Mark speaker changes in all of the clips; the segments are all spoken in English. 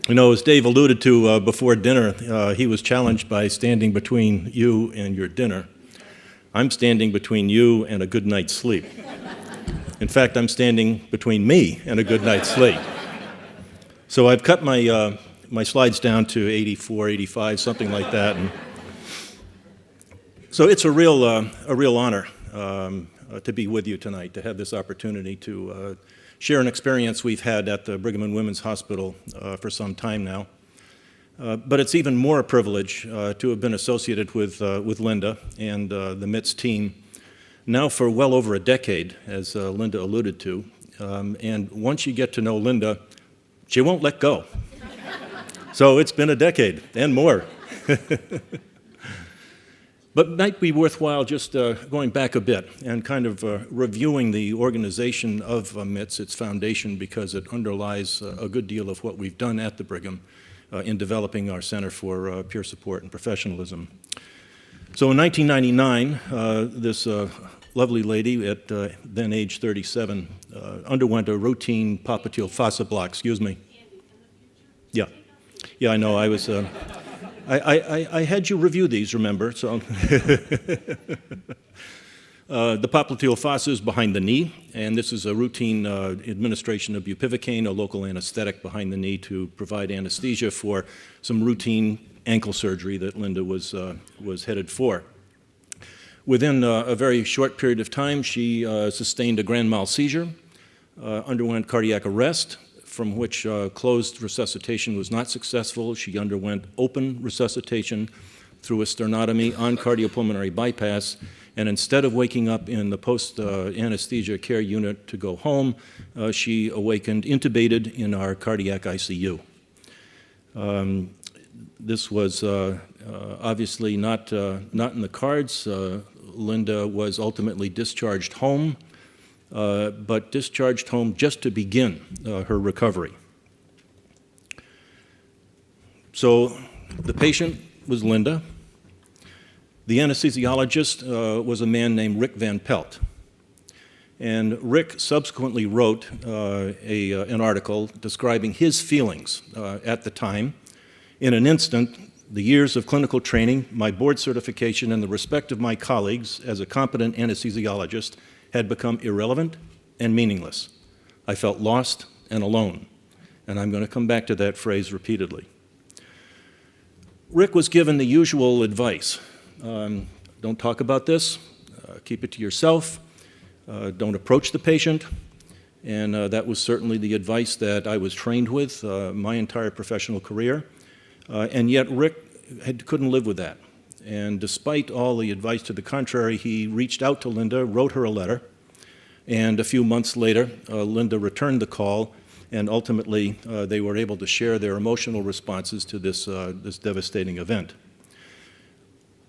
Speaker 1: You know, as Dave alluded to before dinner, he was challenged by standing between you and your dinner. I'm standing between you and a good night's sleep. In fact, I'm standing between me and a good night's sleep. So I've cut my slides down to 84, 85, something like that. And so it's a real honor to be with you tonight, to have this opportunity to share an experience we've had at the Brigham and Women's Hospital for some time now. But it's even more a privilege to have been associated with Linda and the MITSS team now for well over a decade, as Linda alluded to. And once you get to know Linda, she won't let go. So it's been a decade and more. But it might be worthwhile just going back a bit and kind of reviewing the organization of MITSS, its foundation, because it underlies a good deal of what we've done at the Brigham in developing our Center for Peer Support and Professionalism. So in 1999, this lovely lady at then age 37 underwent a routine popliteal fossa block, excuse me. Yeah, I know, I was... I had you review these, remember, so. The popliteal fossa is behind the knee, and this is a routine administration of bupivacaine, a local anesthetic behind the knee to provide anesthesia for some routine ankle surgery that Linda was headed for. Within a very short period of time, she sustained a grand mal seizure, underwent cardiac arrest, from which closed resuscitation was not successful. She underwent open resuscitation through a sternotomy on cardiopulmonary bypass, and instead of waking up in the post-anesthesia care unit to go home, she awakened intubated in our cardiac ICU. This was obviously not in the cards. Linda was ultimately discharged home, but discharged home just to begin her recovery. So the patient was Linda. The anesthesiologist was a man named Rick Van Pelt. And Rick subsequently wrote an article describing his feelings at the time. In an instant, the years of clinical training, my board certification, and the respect of my colleagues as a competent anesthesiologist had become irrelevant and meaningless. I felt lost and alone, and I'm going to come back to that phrase repeatedly. Rick was given the usual advice. Don't talk about this, keep it to yourself, don't approach the patient, and that was certainly the advice that I was trained with my entire professional career, and yet Rick couldn't live with that. And despite all the advice to the contrary, he reached out to Linda, wrote her a letter, and a few months later, Linda returned the call, and ultimately they were able to share their emotional responses to this devastating event.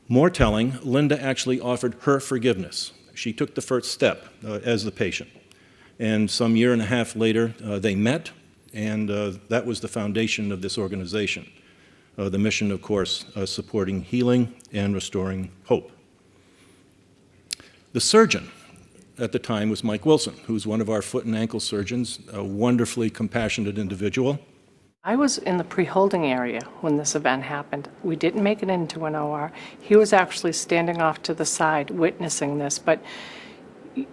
Speaker 1: More telling, Linda actually offered her forgiveness. She took the first step as the patient. And some year and a half later, they met, and that was the foundation of this organization. The mission, of course, supporting healing and restoring hope. The surgeon at the time was Mike Wilson, who's one of our foot and ankle surgeons, a wonderfully compassionate individual.
Speaker 2: I was in the pre-holding area when this event happened. We didn't make it into an OR. He was actually standing off to the side witnessing this, but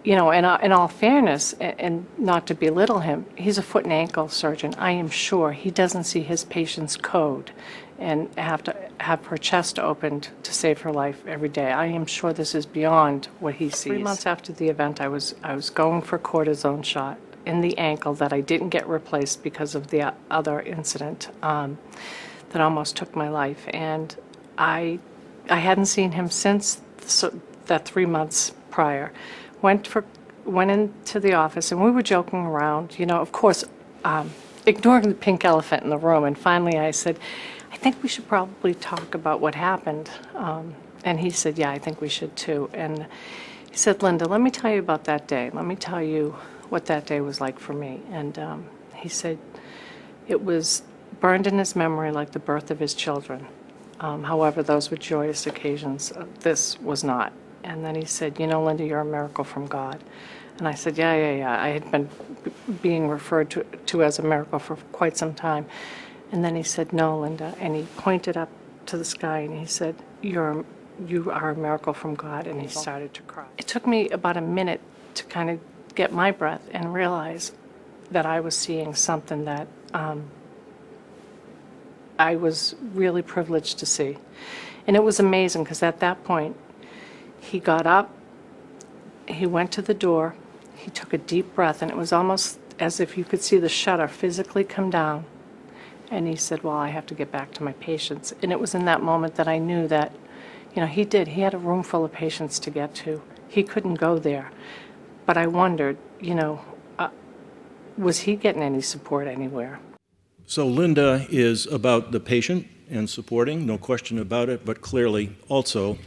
Speaker 2: you know, in all fairness, and not to belittle him, he's a foot and ankle surgeon. I am sure he doesn't see his patient's code and have to have her chest opened to save her life every day. I am sure this is beyond what he sees. 3 months after the event, I was going for a cortisone shot in the ankle that I didn't get replaced because of the other incident that almost took my life. And I hadn't seen him since that 3 months prior. Went into the office, and we were joking around, you know, of course, ignoring the pink elephant in the room. And finally I said, I think we should probably talk about what happened. And he said, yeah, I think we should too. And he said, Linda, let me tell you about that day. Let me tell you what that day was like for me. And he said it was burned in his memory like the birth of his children. However, those were joyous occasions. This was not. And then he said, you know, Linda, you're a miracle from God. And I said, yeah. I had been being referred to as a miracle for quite some time. And then he said, "No, Linda." And he pointed up to the sky and he said, you are a miracle from God. And he started to cry. It took me about a minute to kind of get my breath and realize that I was seeing something that I was really privileged to see. And it was amazing because at that point, he got up, he went to the door, he took a deep breath, and it was almost as if you could see the shutter physically come down. And he said, "Well, I have to get back to my patients." And it was in that moment that I knew that, he had a room full of patients to get to. He couldn't go there. But I wondered, was he getting any support anywhere?
Speaker 1: So Linda is about the patient and supporting, no question about it, but clearly also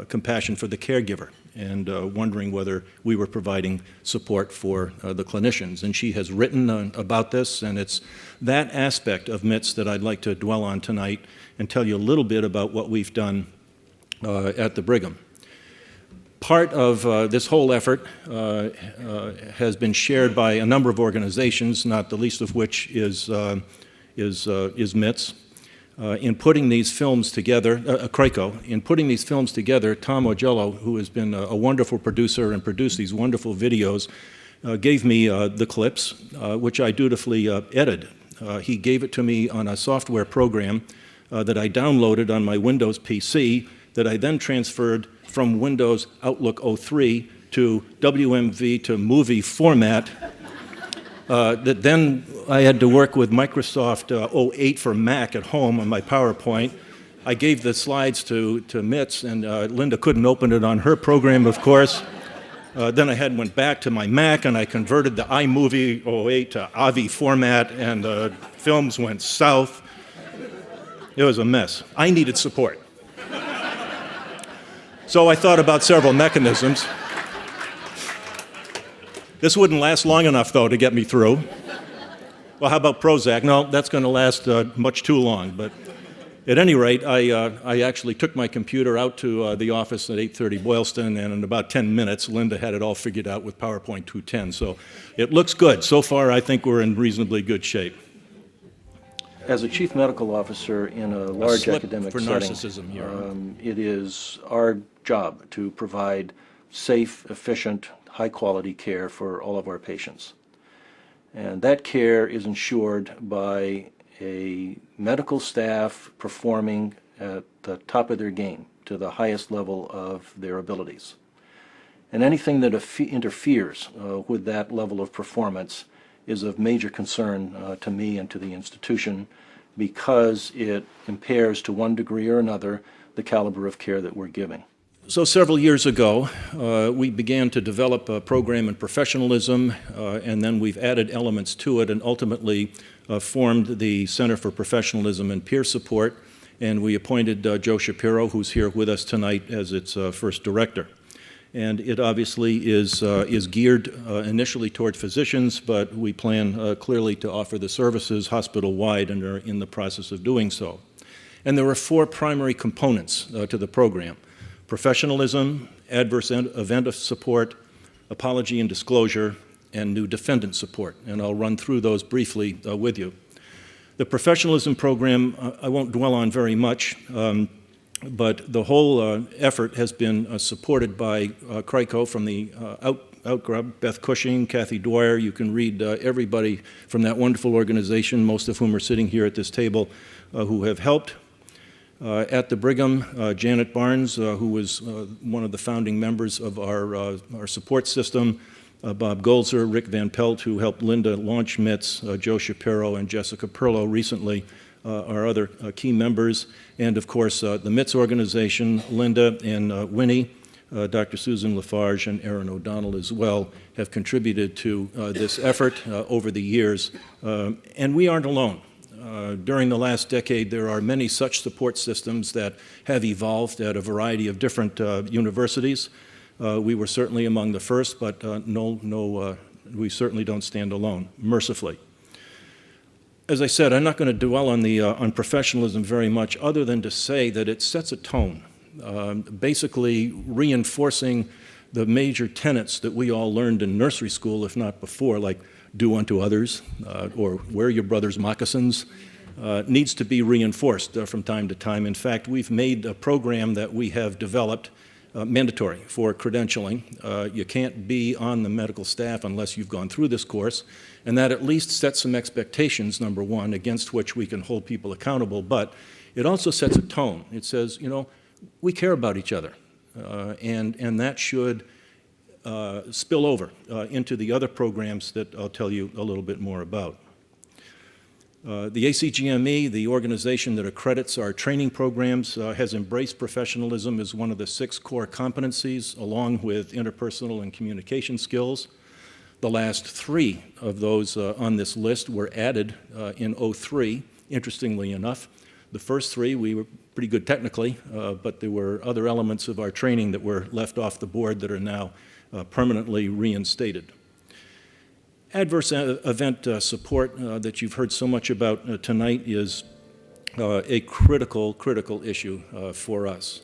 Speaker 1: compassion for the caregiver and wondering whether we were providing support for the clinicians. And she has written about this, and it's that aspect of MITSS that I'd like to dwell on tonight and tell you a little bit about what we've done at the Brigham. Part of this whole effort has been shared by a number of organizations, not the least of which is MITSS. In putting these films together, CRICO, in putting these films together, Tom Ogello, who has been a wonderful producer and produced these wonderful videos, gave me the clips, which I dutifully edited. He gave it to me on a software program that I downloaded on my Windows PC that I then transferred from Windows Outlook 03 to WMV to movie format. That then I had to work with Microsoft 08 for Mac at home on my PowerPoint. I gave the slides to MITSS, and Linda couldn't open it on her program, of course. Then I went back to my Mac, and I converted the iMovie 08 to AVI format, and the films went south. It was a mess. I needed support. So I thought about several mechanisms. This wouldn't last long enough, though, to get me through. Well, how about Prozac? No, that's going to last much too long. But at any rate, I actually took my computer out to the office at 830 Boylston, and in about 10 minutes, Linda had it all figured out with PowerPoint 210. So it looks good. So far, I think we're in reasonably good shape. As a chief medical officer in a large academic setting, it is our job to provide safe, efficient, high-quality care for all of our patients. And that care is ensured by a medical staff performing at the top of their game to the highest level of their abilities. And anything that interferes with that level of performance is of major concern to me and to the institution, because it impairs to one degree or another the caliber of care that we're giving. So several years ago, we began to develop a program in professionalism, and then we've added elements to it and ultimately formed the Center for Professionalism and Peer Support, and we appointed Joe Shapiro, who's here with us tonight, as its first director. And it obviously is geared initially toward physicians, but we plan clearly to offer the services hospital-wide and are in the process of doing so. And there are four primary components to the program: professionalism, adverse event support, apology and disclosure, and new defendant support. And I'll run through those briefly with you. The professionalism program I won't dwell on very much, but the whole effort has been supported by CRICO from the Outgrub, Beth Cushing, Kathy Dwyer. You can read everybody from that wonderful organization, most of whom are sitting here at this table, who have helped. At the Brigham, Janet Barnes, who was one of the founding members of our support system, Bob Golzer, Rick Van Pelt, who helped Linda launch MITSS, Joe Shapiro, and Jessica Perlow recently are other key members. And of course, the MITSS organization, Linda and Winnie, Dr. Susan Lafarge, and Aaron O'Donnell as well have contributed to this effort over the years. And we aren't alone. During the last decade, there are many such support systems that have evolved at a variety of different universities. We were certainly among the first, but we certainly don't stand alone, mercifully. As I said, I'm not going to dwell on professionalism very much, other than to say that it sets a tone, basically reinforcing the major tenets that we all learned in nursery school, if not before, like do unto others, or wear your brother's moccasins, needs to be reinforced from time to time. In fact, we've made a program that we have developed mandatory for credentialing. You can't be on the medical staff unless you've gone through this course, and that at least sets some expectations, number one, against which we can hold people accountable, but it also sets a tone. It says, you know, we care about each other, and that should spill over into the other programs that I'll tell you a little bit more about. The ACGME, the organization that accredits our training programs, has embraced professionalism as one of the 6 core competencies, along with interpersonal and communication skills. The last 3 of those on this list were added in '03, interestingly enough. The first 3, we were pretty good technically, but there were other elements of our training that were left off the board that are now permanently reinstated. Adverse event support that you've heard so much about tonight is a critical issue for us.